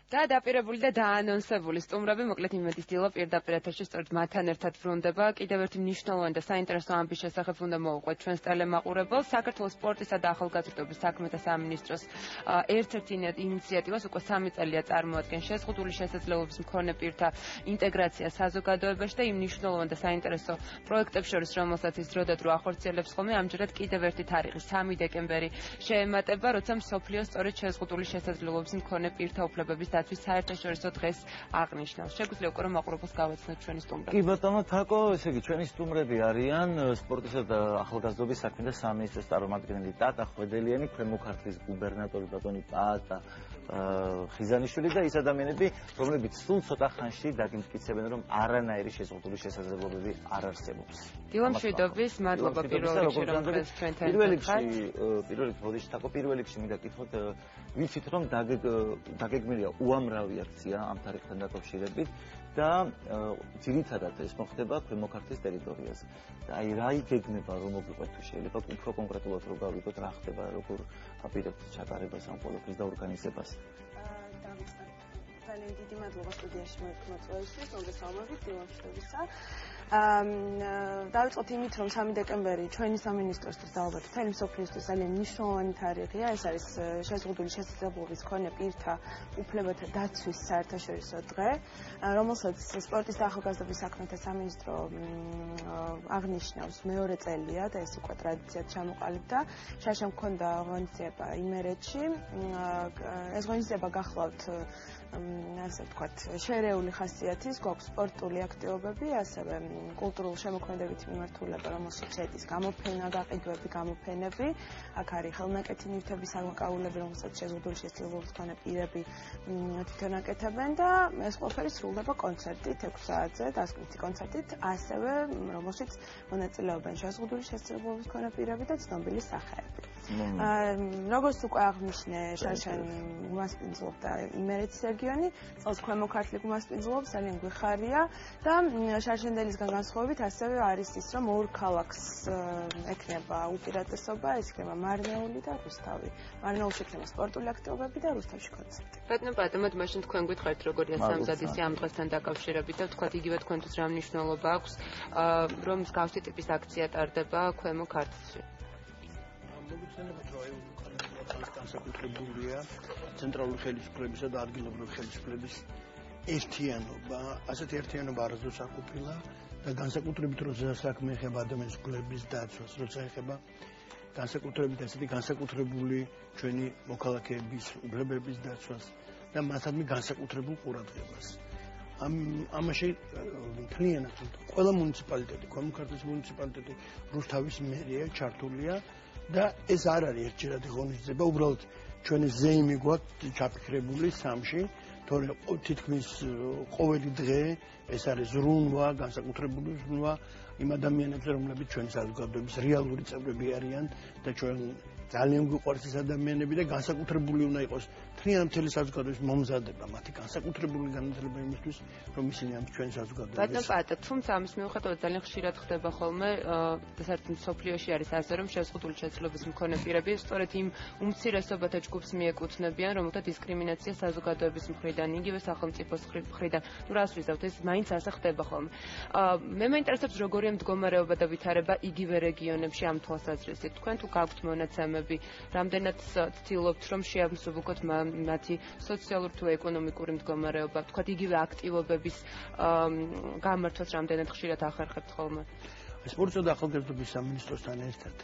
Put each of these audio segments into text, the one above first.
და დაპირებული და დაანონსებული სტუმრები, მოკლედ იმედის დილა პირდაპირ ეთერში სწორედ მათთან ერთად ვრუნდება. კიდევ ერთი მნიშვნელოვანი და საინტერესო ამბის შესახებ უნდა მოვუყვეთ ჩვენს ტელემაყურებელს. საქართველოს სპორტისა და ახალგაზრდობის საქმეთა სამინისტროს ერთ-ერთი ინიციატივას უკვე 3 წელია წარმოადგენს შეზღუდული შესაძლებლობის მქონე პირთა ინტეგრაცია საზოგადოებაში და იმ მნიშვნელოვან და საინტერესო პროექტებს შორის, რომელსაც ის დრო და დრო ახორციელებს ხოლმე, ამჯერად კიდევ ერთი თარიღი 3 დეკემბერი შეემატება, როცა მსოფლიოს სწორედ შეზღუდული შესაძლებლობის მქონე პირთა უფლებების დაცვის საერთაშორისო დღეს აღნიშნავს. შეგვიძლია უკვე რომ მაყურებელს გავაცნოთ ჩვენი სტუმრები. კი ბატონო თაკო, ესე იგი ჩვენი სტუმრები არიან სპორტისა და ახალგაზრდობის საქმეთა სამინისტროს წარმომადგენელი ტატა ხვედელიანი, ქვემო ქართლის გუბერნატორი ბატონი პაატა ხიზანიშვილი და ის ადამიანები, რომლებიც სულ ცოტა ხანში დაგიმტკიცებენ, რომ არანაირი შეზღუდული შესაძლებლობები არ არსებობს. დილა მშვიდობის, მადლობა პირველ რიგში რომ დღეს ჩვენთან ხართ. პირველ რიგში თაკო, პირველ რიგში მინდა გითხოთ, ვიცით რომ დაგეგმილია უამრავი აქცია ამ თარიღთან დაკავშირებით და ძირითადად ეს მოხდება ქვემო ქართლის ტერიტორიაზე. და აი რა იგეგმება რომ მოგვიყვეთ თუ შეიძლება უფრო კონკრეტულად რომ გავიგოთ რა ხდება, როგორ აპირებთ ჩატარებას ამ ყოველთვის და ორგანიზებას. ძალიან დიდი მადლობა სტუდიაში მოწვევისთვის, მოგესალმებით, დილა მშვიდობისა. დავიწყოთ იმით, რომ 3 დეკემბერი ჩვენი სამინისტროსთვის და ალბათ მთელი მსოფლიოსთვის ძალიან მნიშვნელოვანი თარიღია. ეს არის შეზღუდული შესაძლებლობის მქონე პირთა უფლებათა დაცვის საერთაშორისო დღე, რომელსაც სპორტის და ახალგაზრდობის საქმეთა სამინისტრო აღნიშნავს მეორე წელია და ეს უკვე ტრადიციად ჩამოყალიბდა. შაშამ ჰქონდა ღონისძიება იმერეთში. ეს ღონისძიება გახლავთ ასე ვთქვათ, შერეული ხასიათის, გვაქვს სპორტული აქტივობები, ასევე კულტურულ შემოქმედებითი მიმართულება, რომელშიც შედის გამოფენა, გაყიდვები, გამოფენები. აქ არის ხელნაკეთი ნივთების სამკაულები, რომელსაც შეზღუდული შესაძლებლობის მქონე პირები თვითონ აკეთებენ და ეს ყველაფერი სრულდება კონცერტით 6 საათზე, დასკვნითი კონცერტით, ასევე რომელშიც მონაწილეობენ შეზღუდული შესაძლებლობის მქონე პირები და ცნობილი სახეები. როგორც უკვე აღნიშნე, შაშან გუმასპინძლობდა იმერეთის რეგიონი, წელს ქვემო ქართლი გუმასპინძლობს, ძალიან გვიხარია და შარშენდელისგან განსხვავებით ასევე არის ის, რომ ორ ქალაქს ექნება უპირატესობა, ეს იქნება მარნეული და რუსთავი. მარნეულში ექნება სპორტული აქტივობები და რუსთავში კონცერტი. ბატონო პატომად, მაშინ თქვენ გითხარით როგორია სამზადისი ამ დღესთან დაკავშირებით და თქვათ იგივე თქვენთვის რა მნიშვნელობა აქვს, რომ მსგავსი ტიპის აქცია ტარდება ქვემო ქართლში. მოგეცემთ რომ ეს განსაკუთრებულია ცენტრალური ხელისუფლებისა და ადგილობრივი ხელისუფლების ერთიანობა, ასეთი ერთიანობა არასდროს არ ყოფილა და განსაკუთრებით როცა საქმე ეხება ადამიანის უფლების დაცვას, როცა ეხება განსაკუთრებით ასეთი განსაკუთრებული ჩვენი მოქალაქეების უფლებების დაცვას და მათადმი განსაკუთრებულ ყურადღებას. ამაში მთლიანად ყველა მუნიციპალიტეტი, ქვემო ქართლის მუნიციპალიტეტი, რუსთავის მერია ჩართულია და ეს არ არის ერთჯერადი ღონისძიება, უბრალოდ ჩვენი ზეიმი გვაქვს ჩაფიქრებული სამში, თორემ თითქმის ყოველი დღე ეს არის ზრუნვა, განსაკუთრებული ზრუნვა იმ ადამიანებზე, რომლებიც ჩვენი საზოგადოების რეალური წევრები არიან და ჩვენ ძალიან გვიყვარს ეს ადამიანები და განსაკუთრებული უნდა იყოს მთელი საზოგადოების მომზადება, მათი განსაკუთრებული განათლება იმისთვის, რომ ისინი ამ ჩვენ საზოგადოებას. ბატონო პატა, თუმცა ამის მიუხედავად ძალიან ხშირად ხდება ხოლმე, საერთოდ მსოფლიოში არის ასე, რომ შეზღუდული შესაძლებლობის მქონე პირები სწორედ იმ უმცირესობათა ჯგუფს მიეკუთვნებიან, რომელთა დისკრიმინაცია საზოგადოების მხრიდან, იგივე სახელმწიფოს მხრიდან, ნუ რას ვიზავთ, ეს მაინც ასე ხდება ხოლმე. მე მაინტერესებს როგორია მდგომარეობა და ვითარება იგივე რეგიონებში ამ თვალსაზრისით. თქვენ თუ გაქვთ მონაცემები, რამდენად ცდილობთ, რომ შეამსუბუქოთ მათი სოციალური თუ ეკონომიკური მდგომარეობა, თქვათ იგივე აქტივობების გამართვას რამდენად ხშირად ახერხებთ ხოლმე? სპორტსა და ახალგაზრდობის სამინისტროსთან ერთად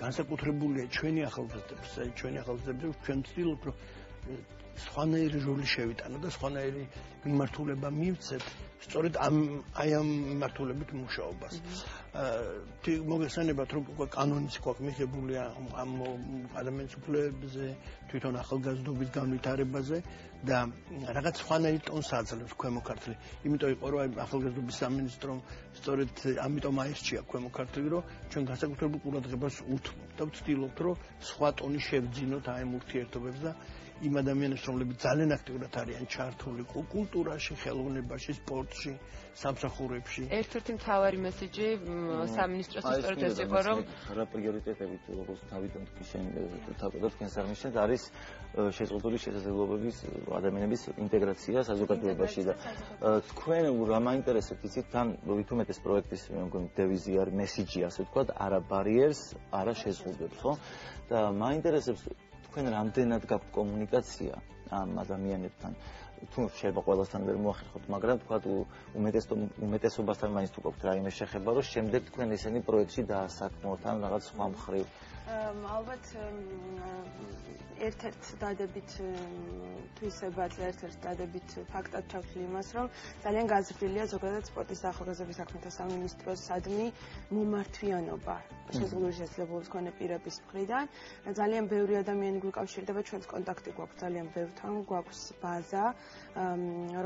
განსაკუთრებულია ჩვენი ახალგაზრდების, ჩვენ ვცდილობთ, რომ სხვანაირი როლი შევიტანოთ და სხვანაირი მიმართულება მივცეთ სწორედ ამ მიმართულებით მუშაობას. მოგესალმებათ, რომ უკვე კანონიც გვაქვს მიღებული ამ ადამიანის უფლებებზე, თვითონ ახალგაზრდობის განვითარებაზე და რაღაც სხვანაირი ტონს აძლევს ქვემო ქართლი. იმიტომ იყო, რომ ახალგაზრდობის სამინისტრომ სწორედ ამიტომ აირჩია ქვემო ქართლი, რომ ჩვენ განსაკუთრებულ ყურადღებას უთმობთ და ვცდილობთ, რომ სხვა ტონი შევძინოთ აი ამ ურთიერთობებს და იმ ადამიანებს, რომლებიც ძალიან აქტიურად არიან ჩართული კულტურაში, ხელოვნებაში, სპორტში, სამსახურებში. ერთ-ერთი მთავარი მესიჯი სამინისტროს სწორედ ეს იყო, რომ რა პრიორიტეტებით როგორც თავიდან თქვენს აღნიშნეთ, არის შეზღუდული შესაძლებლობების ადამიანების ინტეგრაცია საზოგადოებაში და თქვენ რა მაინტერესებთ იცით თან ვითუმეტეს პროექტის მგონი დევიზი არის მესიჯი ასე ვთქვათ, არა ბარიერს, არა შეზღუდვებს, ხო? და მაინტერესებს თქვენ რამდენად გაქვთ კომუნიკაცია ამ ადამიანებთან თუ შეიძლება ყველასთან ვერ მოახერხოთ, მაგრამ თქვათ უმეტესობასთან მაინც თუ გაქვთ რაიმე შეხება, რომ შემდეგ თქვენ ესენი პროექტში დაასაქმოთ ან რაღაც სხვა მხრივ. ალბათ ერთ-ერთ დადებით თუ ისე ბაძლა ერთ-ერთ დადებით ფაქტად ჩავთვლი იმას, რომ ძალიან გაზრდილია ზოგადად სპორტის და ახალგაზრდობის საქმეთა სამინისტროსადმი მომართვიანობა შეზღუდული შესაძლებლობის მქონე პირების მხრიდან. ძალიან ბევრი ადამიანი გვიკავშირდება, ჩვენს კონტაქტი გვაქვს ძალიან ბევრთან, გვაქვს ბაზა,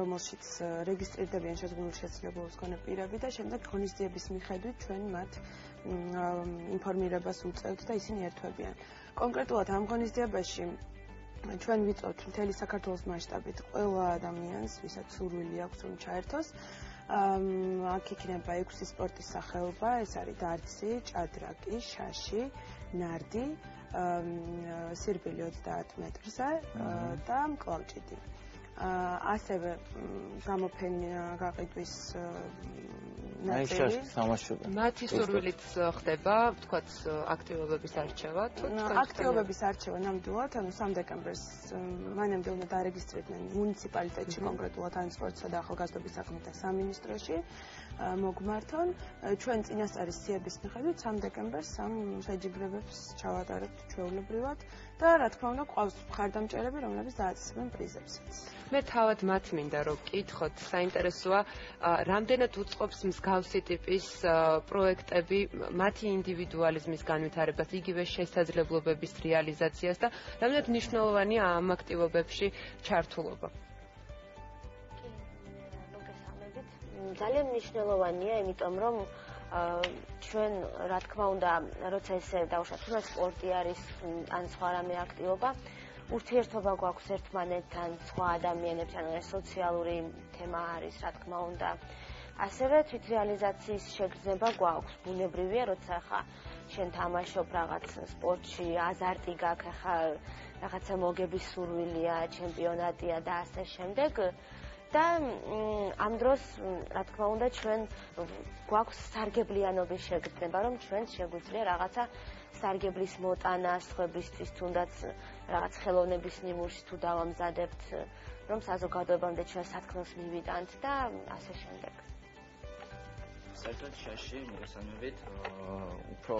რომელშიც რეგისტრირდებიან შეზღუდული შესაძლებლობის მქონე პირები და შემდეგ ღონისძიების მიხედვით ჩვენ მათ ინფორმირებას უწევთ და ისინი ერთვებიან. კონკრეტულად ამ ღონისძიებაში ჩვენ ვიწევთ მთელი საქართველოს მასშტაბით ყველა ადამიანს, ვისაც სურვილი აქვს რომ ჩაერთოს. აქ იქნება 6 სპორტის სახეობა, ეს არის დარტსი, ჭადრაკი, შაში, ნარდი, სირბილი 30 მეტრზე და მკლავჭიდი. ასევე გამოფენის ნაწილი. მათი სურვილით ხდება, ვთქვათ, აქტივობების არჩევა. აქტივობების არჩევა ნამდვილად, ანუ 3 დეკემბერს მანამდე უნდა დარეგისტრირდნენ მუნიციპალიტეტში, კონკრეტულად ან სპორტსა და ახალგაზრდობის საქმეთა სამინისტროში. მოგმართონ, ჩვენ წინასწარის სიების მიხედვით 3 დეკემბერს ამ შეჯიბრებებს ჩავატარებთ ჩვეულებრივად და რა თქმა უნდა ყავს მხარდამჭერები, რომლებიც დააწესებენ პრიზებსაც. მე თავად მათ მინდა რომ გკითხოთ, საინტერესოა, რამდენად უწყობს მსგავსი ტიპის პროექტები მათი ინდივიდუალიზმის განვითარებას, იგივე შესაძლებლობების რეალიზაციას და რამდენად მნიშვნელოვანია ამ აქტივობებში ჩართულობა. ძალიან მნიშვნელოვანია, იმიტომ რომ ჩვენ რა თქმა უნდა, როცა ესე დავუშვათ, თუ სპორტი არის ან სხვა რამე აქტივობა, ურთიერთობა გვაქვს ერთმანეთთან, სხვა ადამიანებთან, ეს სოციალური თემა არის, რა თქმა უნდა. ასევე თვითრეალიზაციის შეგრძნება გვაქვს, ბუნებრივია, როცა ხა შენ თამაშობ რაღაც სპორტში, აზარტი გაქვს, ხა რაღაცა მოგების სურვილია, ჩემპიონატია და ასე შემდეგ. და ამ დროს, რა თქმა უნდა, ჩვენ გვაქვს სარგებლიანობის შეგრძნება, რომ ჩვენ შეგვიძლია რაღაცა სარგებლის მოტანა სხვებისთვის, თუნდაც რაღაც ხელოვნების ნიმუშს თუ დავამზადებთ, რომ საზოგადოებამდე ჩვენ სათქმელს მივიტანთ და ასე შემდეგ. საერთოდ შაში მოგესალმებით, უფრო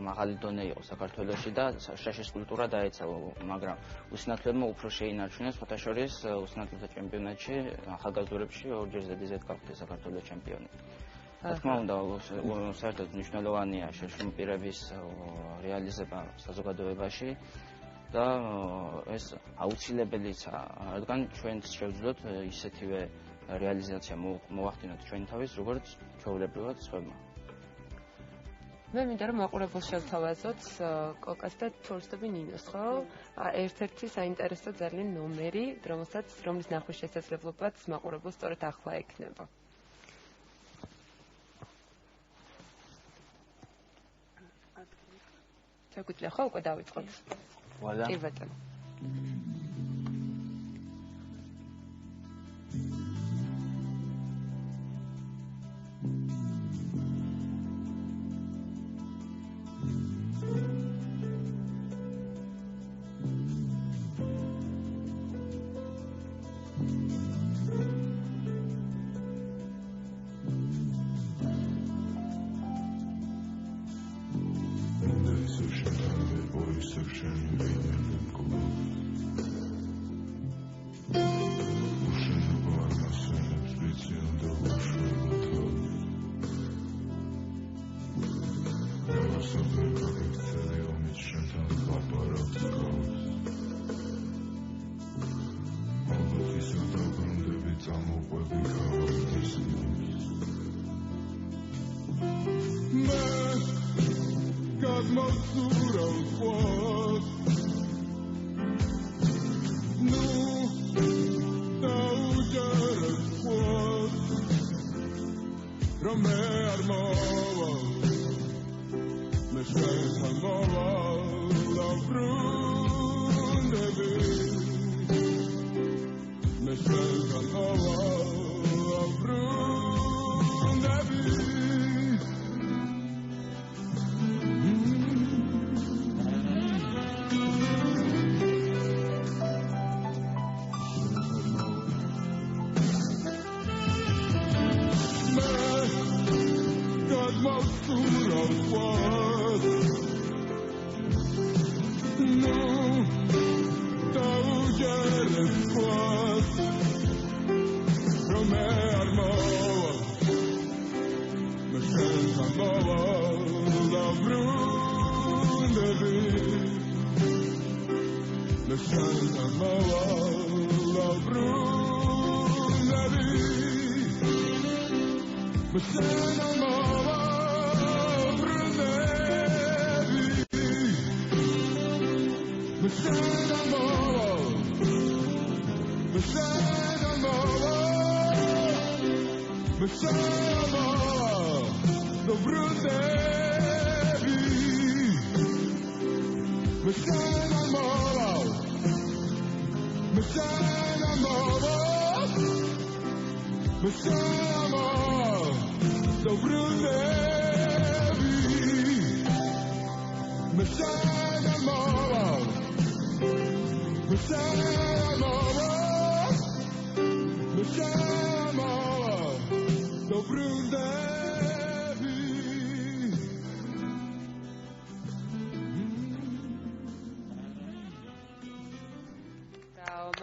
მაღალი დონე იყო საქართველოში და შაშის კულტურა დაეცალა, მაგრამ უსინათლებმა უფრო შეინარჩუნეს, სხვათა შორის უსინათლოთა ჩემპიონატში ახალგაზრდებში ორჯერ ზედიზედ გახდა საქართველოს ჩემპიონი. რა თქმა უნდა, საერთოდ მნიშვნელოვანია შეშრომი პირების რეალიზება საზოგადოებაში და ეს აუცილებელია, რადგან ჩვენ შევძლოთ ისეთივე რეალიზაცია მოვახდინოთ ჩვენი თავის, როგორც ჩვეულებრივად სხვებმა. მე მინდა რომ მაყურებელს შევთავაზოთ კოკას და თორსტები ნინოს, ხო? ერთ-ერთი საინტერესო ძალიან ნომერი, რომლის ნახვის შესაძლებლობაც მაყურებელს სწორედ ახლა ექნება. შეგვიძლია ხო უკვე დავიწყოთ? ვალა. კი ბატონო.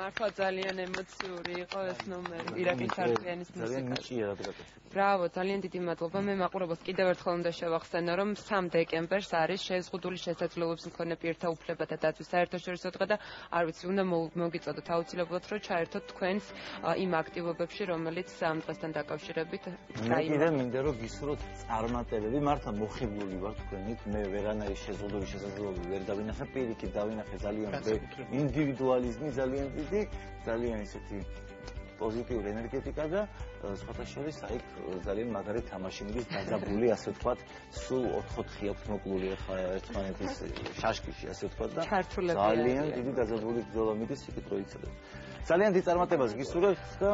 მართლა ძალიან ემოციური იყო ეს ნომერი, ირაკლი სარფიანის მუსიკა. ბრავო, ძალიან დიდი მადლობა. მე მაყურებელს კიდევ ერთხელ უნდა შევახსენო, რომ 3 დეკემბერს არის შეზღუდული შესაძლებლობების მქონე პირთა უფლებათა დაცვის საერთაშორისო დღე და არ ვიცი, უნდა მოგიწოდოთ აუცილებლად, რომ ჩაერთოთ თქვენს იმ აქტივობებში, რომელიც ამ დღესთან დაკავშირებით კიდე მინდა რომ გისურვოთ წარმატებები, მართლა მოხიბლული ვარ თქვენით, მე ვერანაირი შეზღუდული შესაძლებლობები ვერ დავინახე, პირიქით დავინახე ძალიან ინდივიდუალიზმი ძალიან დიდი, ძალიან ისეთი პოზიტიური ენერგეტიკა და სხვათა შორის აი ძალიან მაგარი თამაში მიდის დაძაბული, ასე ვთქვათ, სულ 4-4 აქვს მოკლული ახლა ერთმანეთის შაშკიში, ასე ვთქვათ და ძალიან დიდი დაძაბული ბრძოლა მიდის იქით რო იცოდეთ. ძალიან დიდ წარმატებას გისურვებთ და